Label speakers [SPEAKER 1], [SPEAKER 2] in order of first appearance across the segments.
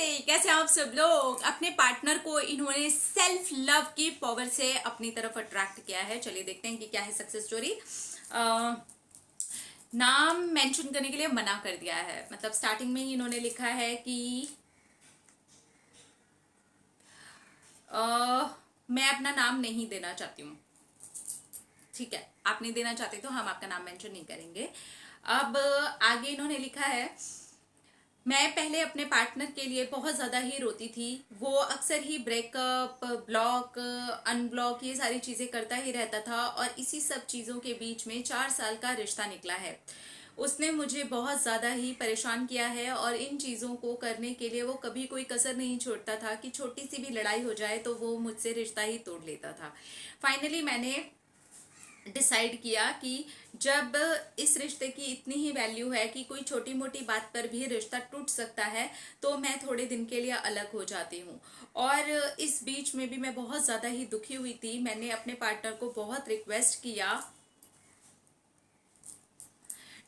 [SPEAKER 1] नमस्ते। कैसे हैं आप सब लोग। अपने पार्टनर को इन्होंने सेल्फ लव की पावर से अपनी तरफ अट्रैक्ट किया है। चलिए देखते हैं कि क्या है सक्सेस स्टोरी। नाम मेंशन करने के लिए मना कर दिया है, मतलब स्टार्टिंग में ही इन्होंने लिखा है कि मैं अपना नाम नहीं देना चाहती हूँ। ठीक है, आप नहीं देना चाहते तो हम आपका नाम मेंशन नहीं करेंगे। अब आगे इन्होंने लिखा है, मैं पहले अपने पार्टनर के लिए बहुत ज़्यादा ही रोती थी। वो अक्सर ही ब्रेकअप, ब्लॉक, अनब्लॉक ये सारी चीज़ें करता ही रहता था और इसी सब चीज़ों के बीच में 4 साल का रिश्ता निकला है। उसने मुझे बहुत ज़्यादा ही परेशान किया है और इन चीज़ों को करने के लिए वो कभी कोई कसर नहीं छोड़ता था कि छोटी सी भी लड़ाई हो जाए तो वो मुझसे रिश्ता ही तोड़ लेता था। फाइनली मैंने डिसाइड किया कि जब इस रिश्ते की इतनी ही वैल्यू है कि कोई छोटी मोटी बात पर भी रिश्ता टूट सकता है, तो मैं थोड़े दिन के लिए अलग हो जाती हूँ। और इस बीच में भी मैं बहुत ज़्यादा ही दुखी हुई थी। मैंने अपने पार्टनर को बहुत रिक्वेस्ट किया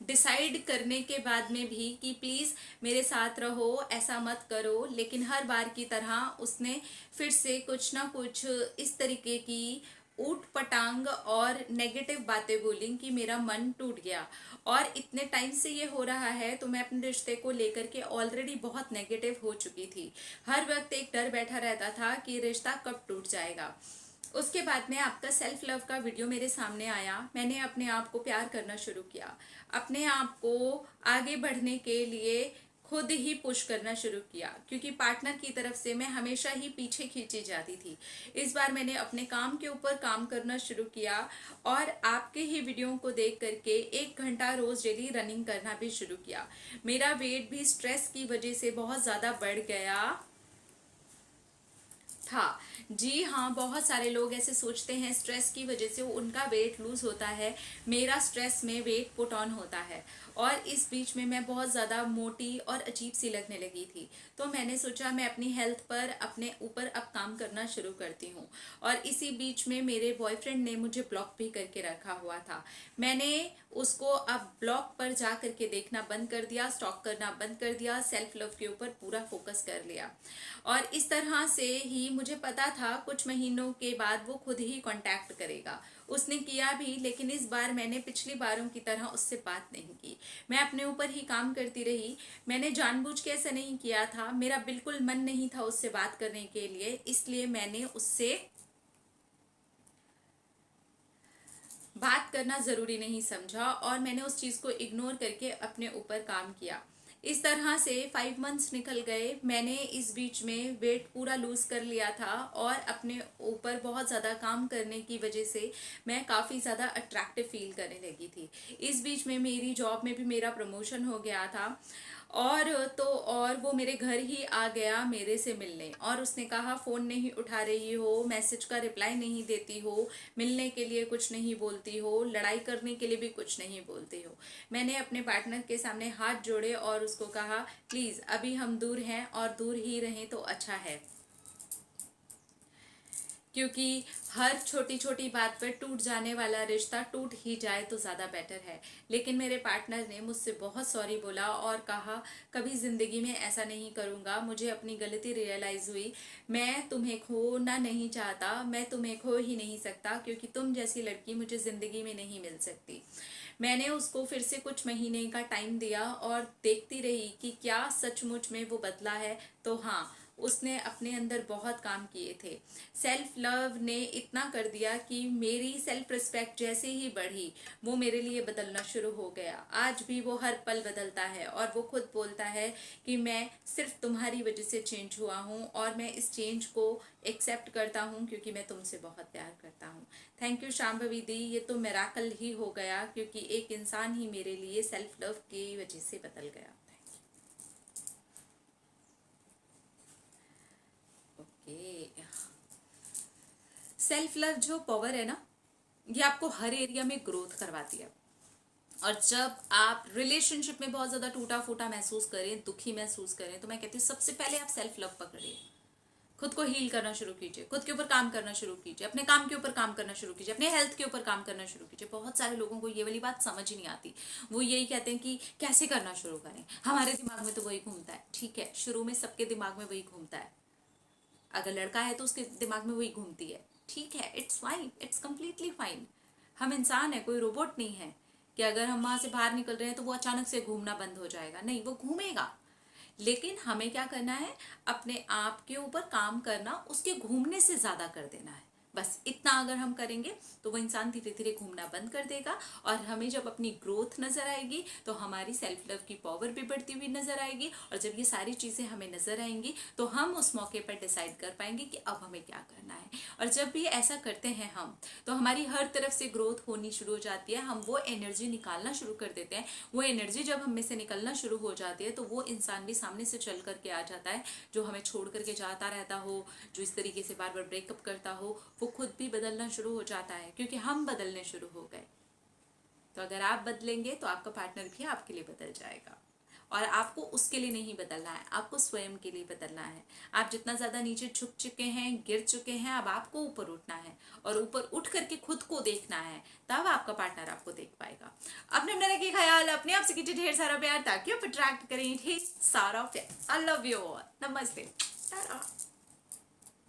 [SPEAKER 1] डिसाइड करने के बाद में भी कि प्लीज़ मेरे साथ रहो, ऐसा मत करो, लेकिन हर बार की तरह उसने फिर से कुछ ना कुछ इस तरीके की ऊट पटांग और नेगेटिव बातें बोली कि मेरा मन टूट गया। और इतने टाइम से ये हो रहा है तो मैं अपने रिश्ते को लेकर के ऑलरेडी बहुत नेगेटिव हो चुकी थी। हर वक्त एक डर बैठा रहता था कि रिश्ता कब टूट जाएगा। उसके बाद में आपका सेल्फ लव का वीडियो मेरे सामने आया। मैंने अपने आप को प्यार करना शुरू किया, अपने आप को आगे बढ़ने के लिए खुद ही पुश करना शुरू किया, क्योंकि पार्टनर की तरफ से मैं हमेशा ही पीछे खींची जाती थी। इस बार मैंने अपने काम के ऊपर काम करना शुरू किया और आपके ही वीडियो को देख करके 1 घंटा रोज डेली रनिंग करना भी शुरू किया। मेरा वेट भी स्ट्रेस की वजह से बहुत ज़्यादा बढ़ गया था। जी हाँ, बहुत सारे लोग ऐसे सोचते हैं स्ट्रेस की वजह से उनका वेट लूज होता है। मेरा स्ट्रेस में वेट पुट ऑन होता है और इस बीच में मैं बहुत ज़्यादा मोटी और अजीब सी लगने लगी थी। तो मैंने सोचा मैं अपनी हेल्थ पर अपने ऊपर अब काम करना शुरू करती हूँ। और इसी बीच में मेरे बॉयफ्रेंड ने मुझे ब्लॉक भी करके रखा हुआ था। मैंने उसको अब ब्लॉग पर जा करके देखना बंद कर दिया, स्टॉक करना बंद कर दिया, सेल्फ लव के ऊपर पूरा फोकस कर लिया। और इस तरह से ही मुझे पता था कुछ महीनों के बाद वो खुद ही कांटेक्ट करेगा। उसने किया भी, लेकिन इस बार मैंने पिछली बारों की तरह उससे बात नहीं की। मैं अपने ऊपर ही काम करती रही। मैंने जानबूझ के ऐसा नहीं किया था, मेरा बिल्कुल मन नहीं था उससे बात करने के लिए, इसलिए मैंने उससे बात करना जरूरी नहीं समझा और मैंने उस चीज को इग्नोर करके अपने ऊपर काम किया। इस तरह से 5 मंथ्स निकल गए। मैंने इस बीच में वेट पूरा लूज कर लिया था और अपने ऊपर बहुत ज़्यादा काम करने की वजह से मैं काफ़ी ज़्यादा अट्रैक्टिव फील करने लगी थी। इस बीच में मेरी जॉब में भी मेरा प्रमोशन हो गया था और वो मेरे घर ही आ गया मेरे से मिलने। और उसने कहा फ़ोन नहीं उठा रही हो, मैसेज का रिप्लाई नहीं देती हो, मिलने के लिए कुछ नहीं बोलती हो, लड़ाई करने के लिए भी कुछ नहीं बोलती हो। मैंने अपने पार्टनर के सामने हाथ जोड़े और उसको कहा प्लीज़ अभी हम दूर हैं और दूर ही रहें तो अच्छा है, क्योंकि हर छोटी छोटी बात पर टूट जाने वाला रिश्ता टूट ही जाए तो ज़्यादा बेटर है। लेकिन मेरे पार्टनर ने मुझसे बहुत सॉरी बोला और कहा कभी ज़िंदगी में ऐसा नहीं करूँगा, मुझे अपनी गलती रियलाइज़ हुई, मैं तुम्हें खोना नहीं चाहता, मैं तुम्हें खो ही नहीं सकता, क्योंकि तुम जैसी लड़की मुझे ज़िंदगी में नहीं मिल सकती। मैंने उसको फिर से कुछ महीने का टाइम दिया और देखती रही कि क्या सचमुच में वो बदला है। तो हाँ, उसने अपने अंदर बहुत काम किए थे। सेल्फ लव ने इतना कर दिया कि मेरी सेल्फ रिस्पेक्ट जैसे ही बढ़ी वो मेरे लिए बदलना शुरू हो गया। आज भी वो हर पल बदलता है और वो खुद बोलता है कि मैं सिर्फ तुम्हारी वजह से चेंज हुआ हूँ और मैं इस चेंज को एक्सेप्ट करता हूँ क्योंकि मैं तुमसे बहुत प्यार करता हूँ। थैंक यू शाम्भवी दी, ये तो मिराकल ही हो गया क्योंकि एक इंसान ही मेरे लिए सेल्फ लव की वजह से बदल गया। ओके, सेल्फ लव जो पावर है ना, ये आपको हर एरिया में ग्रोथ करवाती है। और जब आप रिलेशनशिप में बहुत ज्यादा टूटा फूटा महसूस करें, दुखी महसूस करें, तो मैं कहती हूँ सबसे पहले आप सेल्फ लव पकड़िए, खुद को हील करना शुरू कीजिए, खुद के ऊपर काम करना शुरू कीजिए, अपने काम के ऊपर काम करना शुरू कीजिए, अपने हेल्थ के ऊपर काम करना शुरू कीजिए। बहुत सारे लोगों को ये वाली बात समझ ही नहीं आती। वो यही कहते हैं कि कैसे करना शुरू करें, हमारे दिमाग में तो वही घूमता है। ठीक है, शुरू में सबके दिमाग में वही घूमता है। अगर लड़का है तो उसके दिमाग में वही घूमती है। ठीक है, it's fine, it's completely fine. हम इंसान है, कोई रोबोट नहीं है कि अगर हम वहां से बाहर निकल रहे हैं तो वो अचानक से घूमना बंद हो जाएगा। नहीं, वो घूमेगा। लेकिन हमें क्या करना है, अपने आप के ऊपर काम करना, उसके घूमने से ज्यादा कर देना है। बस इतना अगर हम करेंगे तो वो इंसान धीरे धीरे घूमना बंद कर देगा। और हमें जब अपनी ग्रोथ नजर आएगी तो हमारी सेल्फ लव की पावर भी बढ़ती हुई नजर आएगी। और जब ये सारी चीजें हमें नजर आएंगी तो हम उस मौके पर डिसाइड कर पाएंगे कि अब हमें क्या करना है। और जब भी ऐसा करते हैं हम, तो हमारी हर तरफ से ग्रोथ होनी शुरू हो जाती है। हम वो एनर्जी निकालना शुरू कर देते हैं। वो एनर्जी जब हम में से निकलना शुरू हो जाती है तो वो इंसान भी सामने से चल करके आ जाता है जो हमें छोड़ करके जाता रहता हो, जो इस तरीके से बार बार ब्रेकअप करता हो। वो खुद भी बदलना शुरू हो जाता है क्योंकि हम बदलने शुरू हो गए। तो अगर आप बदलेंगे तो आपका पार्टनर भी आपके लिए बदल जाएगा। और आपको उसके लिए नहीं बदलना है, आपको स्वयं के लिए बदलना है। आप जितना ज्यादा नीचे झुक चुके हैं, गिर चुके हैं, अब आपको ऊपर उठना है। और ऊपर उठ करके खुद को देखना है, तब आपका पार्टनर आपको देख पाएगा। अपने अपने रखिए ख्याल, अपने आप से कीजिए ढेर सारा प्यार ताकि आप अट्रैक्ट करें ढेर सारा प्यार। I love you all. नमस्ते।